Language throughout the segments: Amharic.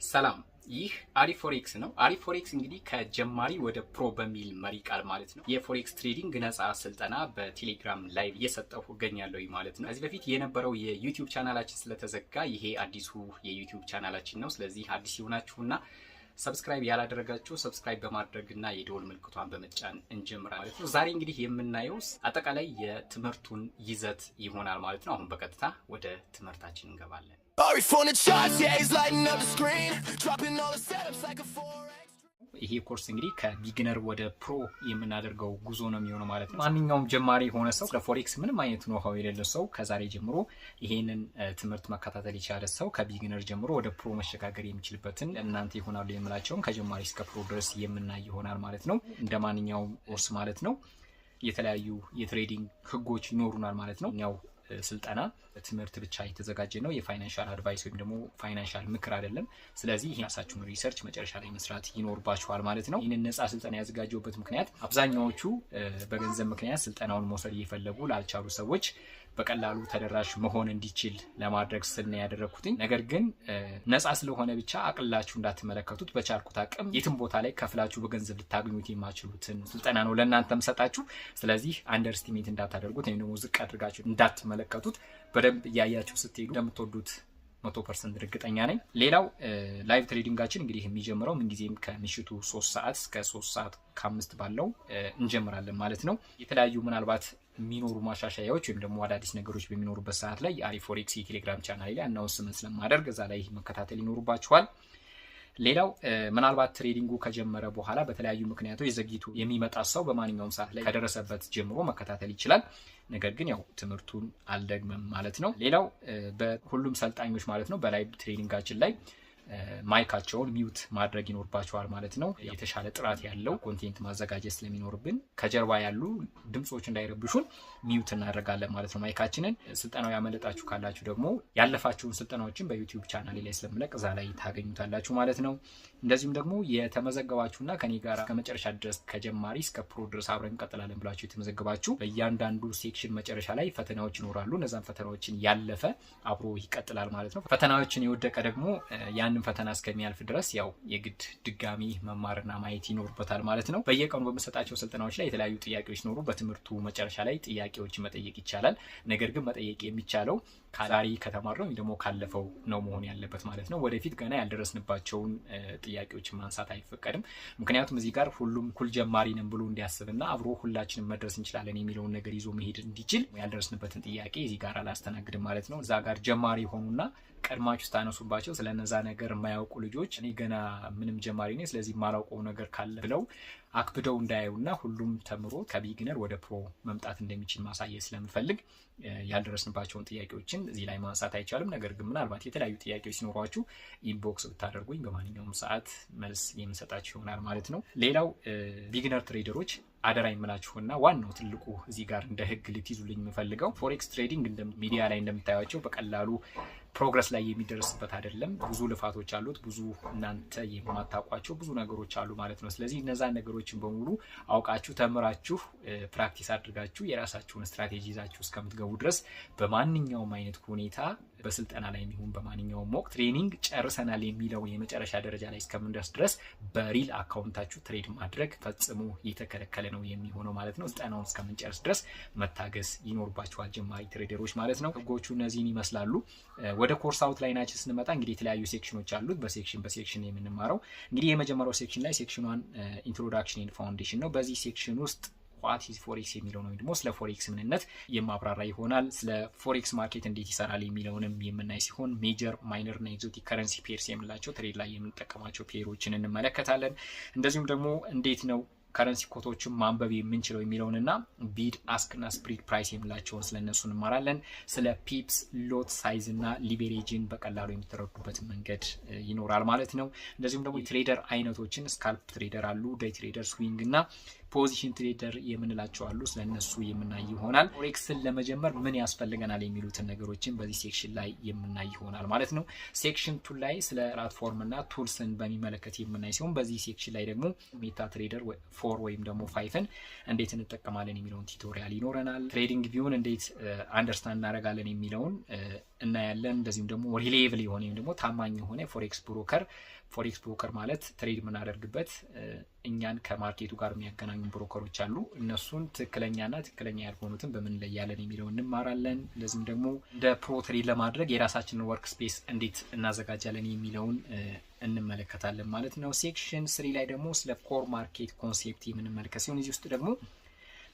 ሰላም ይህ አሪፎሬክስ ነው። አሪፎሬክስ እንግዲህ ከጀማሪ ወደ ፕሮ በሚል መሪ ቃል ማለት ነው የፎሬክስ ትሬዲንግ ነፃ ስልጠና በቴሌግራም ላይቭ እየሰጠሁ እገኛለሁ ማለት ነው። ከዚህ በፊት የነበረው የዩቲዩብ ቻናላችን ስለተዘጋ ይሄ አዲሱ የዩቲዩብ ቻናላችን ነው። ስለዚህ አዲስ ይሆናችሁና ሰብስክራይብ ያላደረጋችሁ ሰብስክራይብ በማድረግና የደወል ምልክቷን በመጫን እንጀምራለን ማለት ነው። ዛሬ እንግዲህ የምናየው አጠቃላይ የትምህርቱን ይዘት ይሆናል ማለት ነው። አሁን በቀጥታ ወደ ትምህርታችን እንገባለን። ይሄ ኮርስ እንግዲህ ከቢግነር ወደ ፕሮ የምናደርገው ጉዞ ነው የሚሆነው ማለት ነው። ማንኛውም ጀማሪ የሆነ ሰው ለፎሬክስ ምንም አይነት ኖሃው የሌለው ሰው ከዛሬ ጀምሮ ይሄንን ትምህርት መከታተል የቻለ ሰው ከቢግነር ጀምሮ ወደ ፕሮ መሸጋገር የሚችልበትን እናንተ ይሆናሉ የምላቸውን ከጀማሪ እስከ ፕሮ ድረስ የምናይ ይሆናል ማለት ነው። እንደ ማንኛውም ኮርስ ማለት ነው የተለያዩ የትሬዲንግ ህጎች ይኖሩናል ማለት ነው። ያው ስልጠና ትምህርት ብቻ የተዘጋጀ ነው። የፋይናንሻል አድቫይስ ወይም ደግሞ ፋይናንሻል ምክር አይደለም። ስለዚህ የራሳችሁን ሪሰርች መጨረሻ ላይ መስራት ይኖርባችኋል ማለት ነው። ይህንን ነፃ ስልጠና ያዘጋጀሁበት ምክንያት አብዛኛዎቹ በገንዘብ ምክንያት ስልጠናውን መውሰድ እየፈለጉ ላልቻሉ ሰዎች በቀላሉ ተደራሽ መሆን እንዲችል ለማድረግ ስል ያደረኩትኝ። ነገር ግን ነፃ ስለሆነ ብቻ አቅላችሁ እንዳትመለከቱት። በቻልኩት አቅም የትም ቦታ ላይ ከፍላችሁ በገንዘብ ልታገኙት የማችሉትን ስልጠና ነው ለእናንተም ሰጣችሁ። ስለዚህ አንደርስቲሜት እንዳታደርጉት ወይም ደግሞ ዝቅ አድርጋችሁ እንዳትመለከቱት። በደንብ እያያችሁ ስትሄዱ እንደምትወዱት 100% እርግጠኛ ነኝ። ሌላው ላይቭ ትሬዲንጋችን እንግዲህ የሚጀምረው ምንጊዜም ከምሽቱ 3 ሰዓት እስከ 3 ሰዓት ከ5 ባለው እንጀምራለን ማለት ነው። የተለያዩ ምናልባት የሚኖሩ ማሻሻያዎች ወይም ደግሞ አዳዲስ ነገሮች በሚኖሩበት ሰዓት ላይ የአሪፎሬክስ የቴሌግራም ቻናል ላይ አናውንስመንት ስለማደርግ እዛ ላይ መከታተል ይኖርባችኋል። ሌላው ምናልባት ትሬዲንጉ ከጀመረ በኋላ በተለያዩ ምክንያቶች ዘግይቶ የሚመጣ ሰው በማንኛውም ሰዓት ላይ ከደረሰበት ጀምሮ መከታተል ይችላል። ነገር ግን ያው ትምህርቱን አልደግመም ማለት ነው። ሌላው በሁሉም ሰልጣኞች ማለት ነው በላይቭ ትሬዲንጋችን ላይ ማይካቸውን ሚውት ማድረግ ይኖርባቸዋል ማለት ነው። የተሻለ ጥራት ያለው ኮንቴንት ማዘጋጀት ስለሚኖርብን ከጀርባ ያሉ ድምጾች እንዳይረብሹን ሚውት እናደርጋለን ማለት ነው ማይካችንን። ስልጠናው ያመለጣችሁ ካላችሁ ደግሞ ያለፋችሁን ስልጠናዎችን በዩቲዩብ ቻናሌ ላይ ስለምለቅ እዛ ላይ ታገኙታላችሁ ማለት ነው። እንደዚሁም ደግሞ የተመዘገባችሁና ከኔ ጋር ከመጨረሻ ድረስ ከጀማሪ እስከ ፕሮ ድረስ አብረን እንቀጥላለን ብላችሁ የተመዘገባችሁ በእያንዳንዱ ሴክሽን መጨረሻ ላይ ፈተናዎች ይኖራሉ። እነዛን ፈተናዎችን ያለፈ አብሮ ይቀጥላል ማለት ነው። ፈተናዎችን የወደቀ ደግሞ ያን ፈተና እስከሚያልፍ ድረስ ያው የግድ ድጋሚ መማርና ማየት ይኖርበታል ማለት ነው። በየቀኑ በመሰጣቸው ስልጠናዎች ላይ የተለያዩ ጥያቄዎች ኖሩ። በትምህርቱ መጨረሻ ላይ ጥያቄዎችን መጠየቅ ይቻላል። ነገር ግን መጠየቅ የሚቻለው ዛሬ ከተማርነው ወይም ደግሞ ካለፈው ነው መሆን ያለበት ማለት ነው። ወደፊት ገና ያልደረስንባቸውን ጥያቄዎችን ማንሳት አይፈቀድም። ምክንያቱም እዚህ ጋር ሁሉም እኩል ጀማሪ ነን ብሎ እንዲያስብና አብሮ ሁላችንም መድረስ እንችላለን የሚለውን ነገር ይዞ መሄድ እንዲችል ያልደረስንበትን ጥያቄ እዚህ ጋር አላስተናግድም ማለት ነው። እዛ ጋር ጀማሪ ሆኑና ቀድማችሁ ስታነሱባቸው ስለነዛ ነገር የማያውቁ ልጆች እኔ ገና ምንም ጀማሪ ነኝ ስለዚህ የማላውቀው ነገር ካለ ብለው አክብደው እንዳያዩና ሁሉም ተምሮ ከቢግነር ወደ ፕሮ መምጣት እንደሚችል ማሳየት ስለምፈልግ ያልደረስንባቸውን ጥያቄዎችን እዚህ ላይ ማንሳት አይቻልም። ነገር ግን ምናልባት የተለያዩ ጥያቄዎች ሲኖሯችሁ ኢንቦክስ ብታደርጉኝ በማንኛውም ሰዓት መልስ የምሰጣችሁ ይሆናል ማለት ነው። ሌላው ቢግነር ትሬደሮች አደራ የምላችሁና ዋናው ትልቁ እዚህ ጋር እንደ ህግ ልትይዙልኝ የምፈልገው ፎሬክስ ትሬዲንግ እንደ ሚዲያ ላይ እንደምታዩቸው በቀላሉ ፕሮግረስ ላይ የሚደርስበት አይደለም። ብዙ ልፋቶች አሉት። ብዙ እናንተ የማታውቋቸው ብዙ ነገሮች አሉ ማለት ነው። ስለዚህ እነዛን ነገሮችን በሙሉ አውቃችሁ ተምራችሁ ፕራክቲስ አድርጋችሁ የራሳችሁን ስትራቴጂ ይዛችሁ እስከምትገቡ ድረስ በማንኛውም አይነት ሁኔታ በስልጠና ላይ የሚሆን በማንኛውም ወቅት ትሬኒንግ ጨርሰናል የሚለው የመጨረሻ ደረጃ ላይ እስከምንደርስ ድረስ በሪል አካውንታችሁ ትሬድ ማድረግ ፈጽሞ የተከለከለ ነው የሚሆነው ማለት ነው። ስልጠናውን እስከምንጨርስ ድረስ መታገስ ይኖርባችኋል ጀማሪ ትሬደሮች ማለት ነው። ህጎቹ እነዚህን ይመስላሉ። ወደ ኮርስ አውትላይናችን ስንመጣ እንግዲህ የተለያዩ ሴክሽኖች አሉት። በሴክሽን የምንማረው እንግዲህ የመጀመሪያው ሴክሽን ላይ ሴክሽን 1 ኢንትሮዳክሽን ኤንድ ፋውንዴሽን ነው። በዚህ ሴክሽን ውስጥ ዋት ኢዝ ፎሬክስ የሚለው ነው ደግሞ ስለ ፎሬክስ ምንነት የማብራራ ይሆናል። ስለ ፎሬክስ ማርኬት እንዴት ይሰራል የሚለውንም የምናይ ሲሆን ሜጀር ማይነር እና ኤግዞቲክ ከረንሲ ፔርስ የምንላቸው ትሬድ ላይ የምንጠቀማቸው ፔሮችን እንመለከታለን። እንደዚሁም ደግሞ እንዴት ነው ከረንሲ ኮቶችን ማንበብ የምንችለው የሚለውንና ቢድ አስክ እና ስፕሪድ ፕራይስ የምላቸውን ስለነሱ እንማራለን። ስለ ፒፕስ ሎት ሳይዝ እና ሊቨሬጅን በቀላሉ የምትረዱበት መንገድ ይኖራል ማለት ነው። እንደዚሁም ደግሞ የትሬደር አይነቶችን ስካልፕ ትሬደር አሉ፣ ዴይ ትሬደር፣ ስዊንግ እና ፖዚሽን ትሬደር የምንላቸው አሉ። ስለነሱ የምናይ ይሆናል። ፎሬክስን ለመጀመር ምን ያስፈልገናል የሚሉትን ነገሮችን በዚህ ሴክሽን ላይ የምናይ ይሆናል ማለት ነው። ሴክሽን 2 ላይ ስለ ፕላትፎርም እና ቱልስን በሚመለከት የምናይ ሲሆን በዚህ ሴክሽን ላይ ደግሞ ሜታ ትሬደር 4 ወይም ደግሞ 5ን እንዴት እንጠቀማለን የሚለውን ቱቶሪያል ይኖረናል። ትሬዲንግ ቪውን እንዴት አንደርስታንድ እናደርጋለን የሚለውን እናያለን። እንደዚሁም ደግሞ ሪሌብል የሆነ ወይም ደግሞ ታማኝ የሆነ ፎሬክስ ብሮከር ማለት ትሬድ የምናደርግበት እኛን ከማርኬቱ ጋር የሚያገናኙ ብሮከሮች አሉ። እነሱን ትክክለኛና ትክክለኛ ያልሆኑትን በምን ለያለን የሚለውን እንማራለን። እንደዚሁም ደግሞ እንደ ፕሮ ትሬድ ለማድረግ የራሳችንን ወርክ ስፔስ እንዴት እናዘጋጃለን የሚለውን እንመለከታለን ማለት ነው። ሴክሽን 3 ላይ ደግሞ ስለ ኮር ማርኬት ኮንሴፕት የምንመለከት ሲሆን እዚህ ውስጥ ደግሞ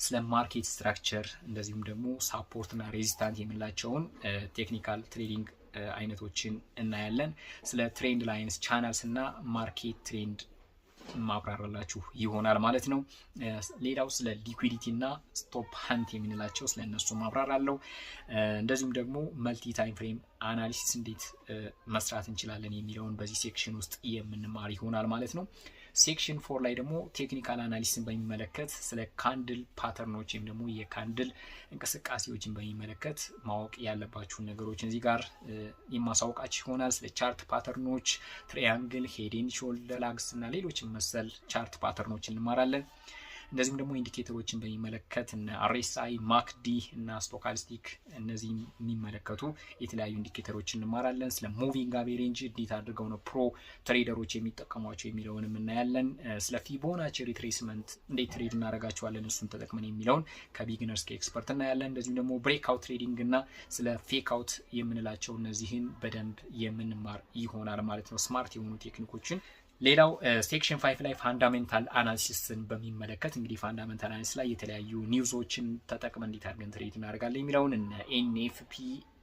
ስለ ማርኬት ስትራክቸር እንደዚሁም ደግሞ ሳፖርት እና ሬዚስታንት የምንላቸውን ቴክኒካል ትሬዲንግ አይነቶችን እናያለን። ስለ ትሬንድ ላይንስ ቻናልስ እና ማርኬት ትሬንድ ማብራራላችሁ ይሆናል ማለት ነው። ሌላው ስለ ሊኩዊዲቲ እና ስቶፕ ሀንት የምንላቸው ስለ እነሱ ማብራራለሁ። እንደዚሁም ደግሞ መልቲ ታይም ፍሬም አናሊሲስ እንዴት መስራት እንችላለን የሚለውን በዚህ ሴክሽን ውስጥ የምንማር ይሆናል ማለት ነው። ሴክሽን 4 ላይ ደግሞ ቴክኒካል አናሊሲስን በሚመለከት ስለ ካንድል ፓተርኖች ወይም ደግሞ የካንድል እንቅስቃሴዎችን በሚመለከት ማወቅ ያለባችሁን ነገሮችን እዚህ ጋር የማሳውቃችሁ ይሆናል። ስለ ቻርት ፓተርኖች፣ ትሪያንግል፣ ሄድ ኤንድ ሾልደር፣ ላግስ እና ሌሎችን መሰል ቻርት ፓተርኖች እንማራለን። እንደዚሁም ደግሞ ኢንዲኬተሮችን በሚመለከት እነ አርኤስአይ፣ ማክዲ እና ስቶካስቲክ እነዚህ የሚመለከቱ የተለያዩ ኢንዲኬተሮችን እንማራለን። ስለ ሙቪንግ አቬሬጅ እንዴት አድርገው ነው ፕሮ ትሬደሮች የሚጠቀሟቸው የሚለውን እናያለን። ስለ ፊቦናቺ ሪትሬስመንት እንዴት ትሬድ እናደርጋቸዋለን እሱን ተጠቅመን የሚለውን ከቢግነርስ ከኤክስፐርት እናያለን። እንደዚሁም ደግሞ ብሬክአውት ትሬዲንግ እና ስለ ፌክ አውት የምንላቸው እነዚህን በደንብ የምንማር ይሆናል ማለት ነው፣ ስማርት የሆኑ ቴክኒኮችን። ሌላው ሴክሽን 5 ላይ ፋንዳሜንታል አናሊሲስን በሚመለከት እንግዲህ ፋንዳሜንታል አናሊሲስ ላይ የተለያዩ ኒውዞችን ተጠቅመን እንዴት አድርገን ትሬድ እናደርጋለን የሚለውን እነ ኤንኤፍፒ፣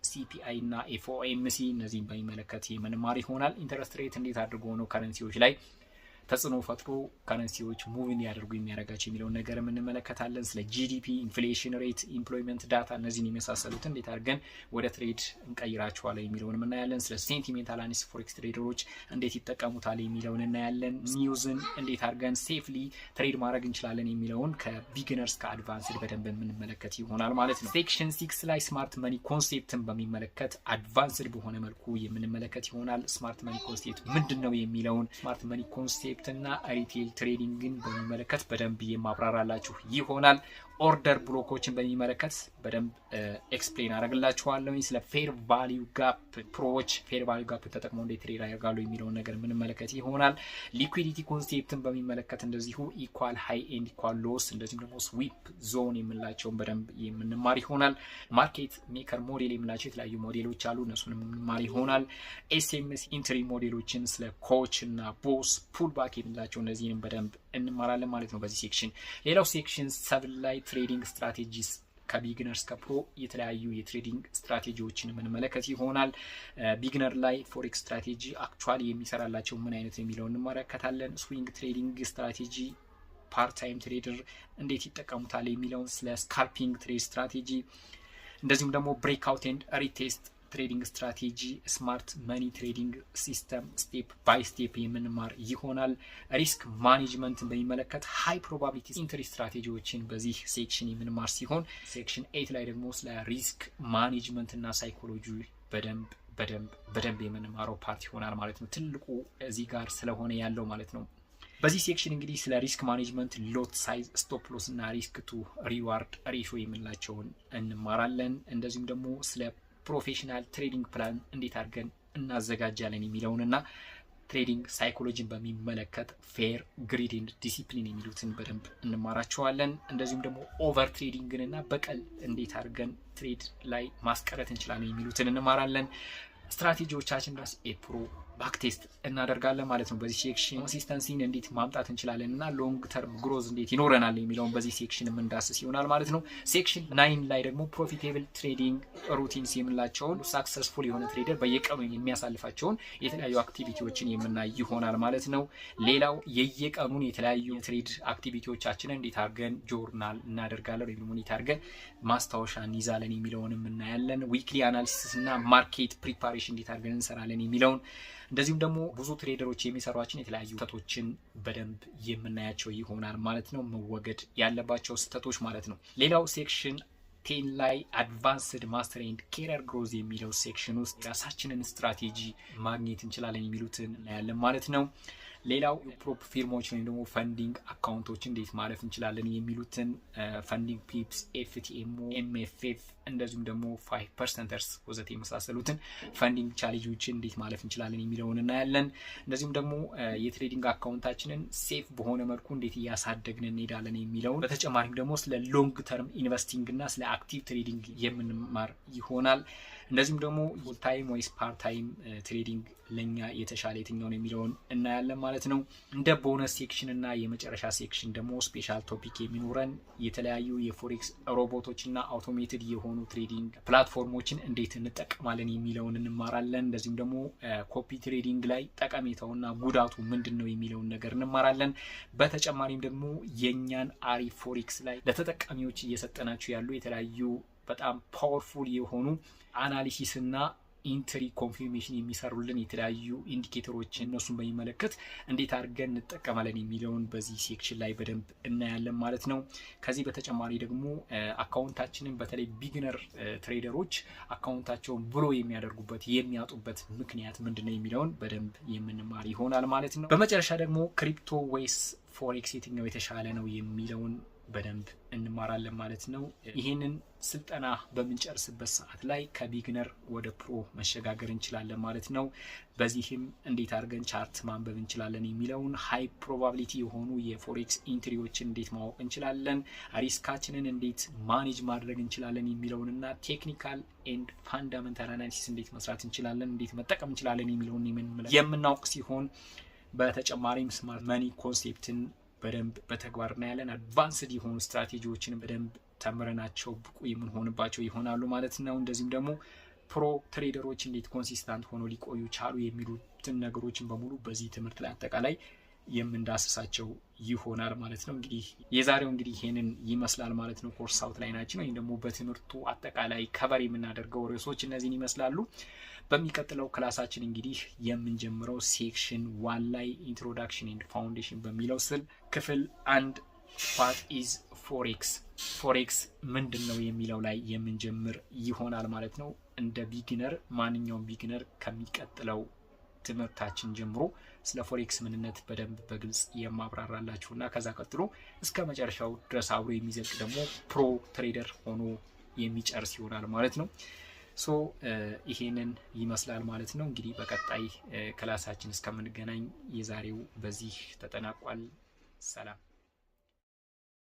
ሲፒአይ እና ኤፍኦኤምሲ እነዚህን በሚመለከት የምንማር ይሆናል። ኢንተረስት ሬት እንዴት አድርጎ ነው ከረንሲዎች ላይ ተጽዕኖ ፈጥሮ ከረንሲዎች ሙቭ እንዲያደርጉ የሚያደርጋቸው የሚለውን ነገር እንመለከታለን። ስለ ጂዲፒ፣ ኢንፍሌሽን ሬት፣ ኢምፕሎይመንት ዳታ እነዚህን የመሳሰሉትን እንዴት አድርገን ወደ ትሬድ እንቀይራቸዋለን የሚለውን እናያለን። ስለ ሴንቲሜንታል አናሊሲስ ፎሬክስ ትሬደሮች እንዴት ይጠቀሙታል የሚለውን እናያለን። ኒውዝን እንዴት አድርገን ሴፍሊ ትሬድ ማድረግ እንችላለን የሚለውን ከቢግነርስ ከአድቫንስድ በደንብ የምንመለከት ይሆናል ማለት ነው። ሴክሽን 6 ላይ ስማርት መኒ ኮንሴፕትን በሚመለከት አድቫንስድ በሆነ መልኩ የምንመለከት ይሆናል። ስማርት መኒ ኮንሴፕት ምንድን ነው የሚለውን ስማርት መኒ ኮንሴፕት እና ሪቴል ትሬዲንግን በሚመለከት በደንብ የማብራራላችሁ ይሆናል። ኦርደር ብሎኮችን በሚመለከት በደንብ ኤክስፕሌን አደርግላችኋለሁ። ስለ ፌር ቫልዩ ጋፕ ፕሮዎች ፌር ቫልዩ ጋፕ ተጠቅመው እንዴት ትሬድ ያደርጋሉ የሚለውን ነገር የምንመለከት ይሆናል። ሊኩዊዲቲ ኮንሴፕትን በሚመለከት እንደዚሁ ኢኳል ሃይ ኤንድ ኢኳል ሎስ እንደዚሁም ደግሞ ስዊፕ ዞን የምንላቸውን በደንብ የምንማር ይሆናል። ማርኬት ሜከር ሞዴል የምንላቸው የተለያዩ ሞዴሎች አሉ፣ እነሱን የምንማር ይሆናል። ኤስኤምኤስ ኢንትሪ ሞዴሎችን ስለ ኮች እና ቦስ ፑልባክ የምንላቸው እነዚህንም በደንብ እንማራለን ማለት ነው በዚህ ሴክሽን። ሌላው ሴክሽን 7 ላይ ትሬዲንግ ስትራቴጂስ ከቢግነርስ ከፕሮ የተለያዩ የትሬዲንግ ስትራቴጂዎችን የምንመለከት ይሆናል። ቢግነር ላይ ፎሬክስ ስትራቴጂ አክቹዋሊ የሚሰራላቸው ምን አይነት የሚለውን እንመለከታለን። ስዊንግ ትሬዲንግ ስትራቴጂ ፓርት ታይም ትሬደር እንዴት ይጠቀሙታል የሚለውን፣ ስለ ስካልፒንግ ትሬድ ስትራቴጂ እንደዚሁም ደግሞ ብሬክአውት ኤንድ ሪቴስት ትሬዲንግ ስትራቴጂ፣ ስማርት መኒ ትሬዲንግ ሲስተም ስቴፕ ባይ ስቴፕ የምንማር ይሆናል። ሪስክ ማኔጅመንትን በሚመለከት ሃይ ፕሮባቢሊቲ ኢንትሪ ስትራቴጂዎችን በዚህ ሴክሽን የምንማር ሲሆን ሴክሽን 8 ላይ ደግሞ ስለ ሪስክ ማኔጅመንት እና ሳይኮሎጂ በደንብ የምንማረው ፓርት ይሆናል ማለት ነው። ትልቁ እዚህ ጋር ስለሆነ ያለው ማለት ነው። በዚህ ሴክሽን እንግዲህ ስለ ሪስክ ማኔጅመንት፣ ሎት ሳይዝ፣ ስቶፕ ሎስ እና ሪስክ ቱ ሪዋርድ ሬሾ የምንላቸውን እንማራለን። እንደዚሁም ደግሞ ስለ ፕሮፌሽናል ትሬዲንግ ፕላን እንዴት አድርገን እናዘጋጃለን የሚለውንና ትሬዲንግ ሳይኮሎጂን በሚመለከት ፌር፣ ግሪድ ኤንድ ዲሲፕሊን የሚሉትን በደንብ እንማራቸዋለን። እንደዚሁም ደግሞ ኦቨር ትሬዲንግን እና በቀል እንዴት አድርገን ትሬድ ላይ ማስቀረት እንችላለን የሚሉትን እንማራለን። ስትራቴጂዎቻችን ድረስ ኤፕሮ ባክቴስት እናደርጋለን ማለት ነው። በዚህ ሴክሽን ኮንሲስተንሲን እንዴት ማምጣት እንችላለን እና ሎንግ ተርም ግሮዝ እንዴት ይኖረናል የሚለውን በዚህ ሴክሽን የምንዳስስ ይሆናል ማለት ነው። ሴክሽን 9 ላይ ደግሞ ፕሮፊቴብል ትሬዲንግ ሩቲንስ የምንላቸውን ሳክሰስፉል የሆነ ትሬደር በየቀኑ የሚያሳልፋቸውን የተለያዩ አክቲቪቲዎችን የምናይ ይሆናል ማለት ነው። ሌላው የየቀኑን የተለያዩ የትሬድ አክቲቪቲዎቻችንን እንዴት አድርገን ጆርናል እናደርጋለን ወይም ደግሞ እንዴት አድርገን ማስታወሻ እንይዛለን የሚለውንም እናያለን። ዊክሊ አናሊሲስ እና ማርኬት ፕሪፓሬሽን እንዴት አድርገን እንሰራለን የሚለውን እንደዚሁም ደግሞ ብዙ ትሬደሮች የሚሰሯቸው የተለያዩ ስህተቶችን በደንብ የምናያቸው ይሆናል ማለት ነው። መወገድ ያለባቸው ስህተቶች ማለት ነው። ሌላው ሴክሽን 10 ላይ አድቫንስድ ማስተር ኤንድ ኬሪየር ግሮዝ የሚለው ሴክሽን ውስጥ የራሳችንን ስትራቴጂ ማግኘት እንችላለን የሚሉትን እናያለን ማለት ነው። ሌላው ፕሮፕ ፊርሞች ወይም ደግሞ ፈንዲንግ አካውንቶች እንዴት ማለፍ እንችላለን የሚሉትን ፈንዲንግ ፒፕስ፣ ኤፍቲኤምኦ፣ ኤምኤፍኤፍ እንደዚሁም ደግሞ 5%ers ወዘተ የመሳሰሉትን ፈንዲንግ ቻሌንጆችን እንዴት ማለፍ እንችላለን የሚለውን እናያለን። እንደዚሁም ደግሞ የትሬዲንግ አካውንታችንን ሴፍ በሆነ መልኩ እንዴት እያሳደግን እንሄዳለን የሚለውን በተጨማሪም ደግሞ ስለ ሎንግ ተርም ኢንቨስቲንግ እና ስለ አክቲቭ ትሬዲንግ የምንማር ይሆናል። እንደዚሁም ደግሞ ፉል ታይም ወይስ ፓርት ታይም ትሬዲንግ ለኛ የተሻለ የትኛውን የሚለውን እናያለን ማለት ነው። እንደ ቦነስ ሴክሽን እና የመጨረሻ ሴክሽን ደግሞ ስፔሻል ቶፒክ የሚኖረን የተለያዩ የፎሬክስ ሮቦቶች እና አውቶሜትድ የሆኑ ትሬዲንግ ፕላትፎርሞችን እንዴት እንጠቀማለን የሚለውን እንማራለን። እንደዚሁም ደግሞ ኮፒ ትሬዲንግ ላይ ጠቀሜታውና ጉዳቱ ምንድን ነው የሚለውን ነገር እንማራለን። በተጨማሪም ደግሞ የኛን አሪፍ ፎሬክስ ላይ ለተጠቃሚዎች እየሰጠናቸው ያሉ የተለያዩ በጣም ፓወርፉል የሆኑ አናሊሲስ እና ኢንትሪ ኮንፊርሜሽን የሚሰሩልን የተለያዩ ኢንዲኬተሮችን እነሱን በሚመለከት እንዴት አድርገን እንጠቀማለን የሚለውን በዚህ ሴክሽን ላይ በደንብ እናያለን ማለት ነው። ከዚህ በተጨማሪ ደግሞ አካውንታችንን በተለይ ቢግነር ትሬደሮች አካውንታቸውን ብሎ የሚያደርጉበት የሚያጡበት ምክንያት ምንድነው የሚለውን በደንብ የምንማር ይሆናል ማለት ነው። በመጨረሻ ደግሞ ክሪፕቶ ወይስ ፎሬክስ የትኛው የተሻለ ነው የሚለውን በደንብ እንማራለን ማለት ነው። ይህንን ስልጠና በምንጨርስበት ሰዓት ላይ ከቢግነር ወደ ፕሮ መሸጋገር እንችላለን ማለት ነው። በዚህም እንዴት አድርገን ቻርት ማንበብ እንችላለን የሚለውን ሃይ ፕሮባቢሊቲ የሆኑ የፎሬክስ ኢንትሪዎችን እንዴት ማወቅ እንችላለን፣ ሪስካችንን እንዴት ማኔጅ ማድረግ እንችላለን የሚለውንና ቴክኒካል ኤንድ ፋንዳሜንታል አናሊሲስ እንዴት መስራት እንችላለን፣ እንዴት መጠቀም እንችላለን የሚለውን የምናውቅ ሲሆን በተጨማሪም ስማርት መኒ ኮንሴፕትን በደንብ በተግባር እናያለን። አድቫንስድ የሆኑ ስትራቴጂዎችን በደንብ ተምረናቸው ብቁ የምንሆንባቸው ይሆናሉ ማለት ነው። እንደዚሁም ደግሞ ፕሮ ትሬደሮች እንዴት ኮንሲስታንት ሆኖ ሊቆዩ ቻሉ የሚሉትን ነገሮችን በሙሉ በዚህ ትምህርት ላይ አጠቃላይ የምንዳስሳቸው ይሆናል ማለት ነው። እንግዲህ የዛሬው ይሄንን ይመስላል ማለት ነው። ኮርስ አውትላይናችን ወይም ደግሞ በትምህርቱ አጠቃላይ ከቨር የምናደርገው ርዕሶች እነዚህን ይመስላሉ። በሚቀጥለው ክላሳችን እንግዲህ የምንጀምረው ሴክሽን 1 ላይ ኢንትሮዳክሽን ኤንድ ፋውንዴሽን በሚለው ስል ክፍል 1 ዋት ኢዝ ፎሬክስ ምንድን ነው የሚለው ላይ የምንጀምር ይሆናል ማለት ነው። እንደ ቢጊነር ማንኛውም ቢጊነር ከሚቀጥለው ትምህርታችን ጀምሮ ስለ ፎሬክስ ምንነት በደንብ በግልጽ የማብራራላችሁና ከዛ ቀጥሎ እስከ መጨረሻው ድረስ አብሮ የሚዘልቅ ደግሞ ፕሮ ትሬደር ሆኖ የሚጨርስ ይሆናል ማለት ነው። ይሄንን ይመስላል ማለት ነው። እንግዲህ በቀጣይ ክላሳችን እስከምንገናኝ የዛሬው በዚህ ተጠናቋል። ሰላም።